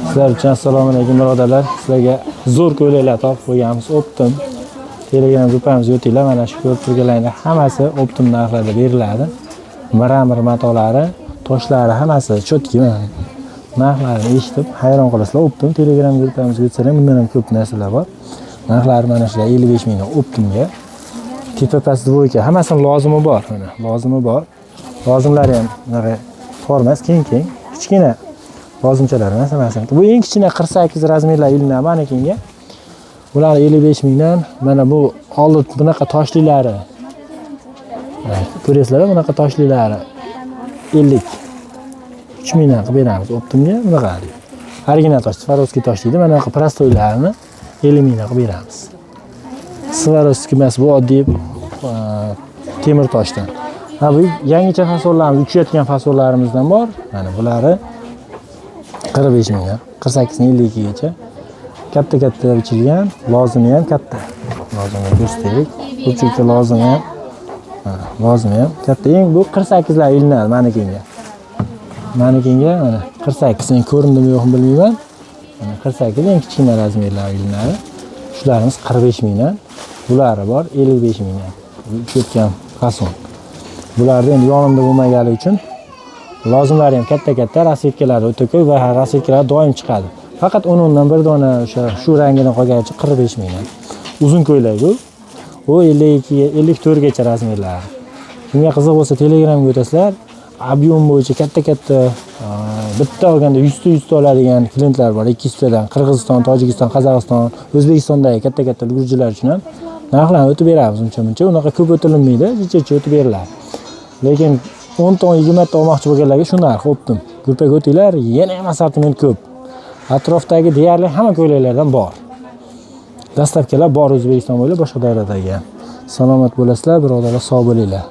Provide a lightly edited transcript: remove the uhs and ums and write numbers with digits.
Sizlar uchun assalomu alaykum birodarlar. Sizlarga zo'r ko'ylaklar topib qo'yganmiz. Optim. Telegram gruppamizga o'tinglar. Mana shu ko'rib turganlaringlar hammasi optim narxlarda beriladi. Miramir matolari, toshlari hammasi chotki mana. Narxlarini eshitib hayron qolasizlar. Optim Telegram gruppamizga o'tsanglar bundan ham ko'p narsalar bor. Narxlari mana shular 55 mingdan optimga. Tepa past dvoyka hammasini lozimi bor. Mana lozimi bor. Lozimlari ham mana formas keng, kichkina lozimchalar emas hammasini. Bu eng kichkina 48 razmerlar ilinadi manekenga. Bular 55 mingdan. Mana bu oldi bunaqa toshlilari. Ko'rasizlar, bunaqa toshlilari 53 mingdan qilib beramiz optimga. Bunaqa original tosh, Swarovski tosh deydi. Mana bunaqa prostoylarni 50 mingdan qilib beramiz. Swarovski emas, bu oddiy temir toshdan. Ha bu yangicha fasollarimiz, uchayotgan fasollarimizdan bor. Mana bulari 45 mingdan 48 dan 52 gacha. Katta bichilgan, lozimi ham katta. Lozimni ko'rsataylik. Ko'pchilikka lozimi ham katta. Eng bu 48 lar ilinadi manekenga. Manekenga mana 48 ning ko'rindimi yo'qmi bilmayman. Mana 48 eng kichkina razmerlar ilinadi. Shularimiz 45 mingdan. Bulari bor 55 mingdan. Ketgan fason. Bularda endi yonimda bo'lmaganligi uchun lozimlari ham katta, rasvetkalari o'ta ko'p va rasvetkalar doim chiqadi. Faqat 10 dan bir dona o'sha shu rangidan qolganicha 45 mingdan. Uzun ko'ylak bu. U 54 gacha razmerlar. Kimga qiziq bo'lsa Telegramga o'tasizlar. Ob'yom bo'yicha katta bitta olganda 100 ta oladigan klientlar bor. 200 dan Qirg'iziston, Tojikiston, Qozog'iston, O'zbekistondagi katta ulgurjilar uchun ham narxlarni o'tib beramiz uncha-muncha. Unaqa ko'p o'tilmaydi, jicha o'tib beriladi. Lekin 10 ta 20 ta olmoqchi bo'lganlarga shu narx optim. Gruppaga o'tinglar, yana ham assortiment ko'p. Atrofdagi deyarli hamma ko'ylaklardan bor. Dastavkalar bor O'zbekiston bo'ylab boshqa davlatlarga. Salomat bo'lasizlar, birodarlar, sog' bo'linglar.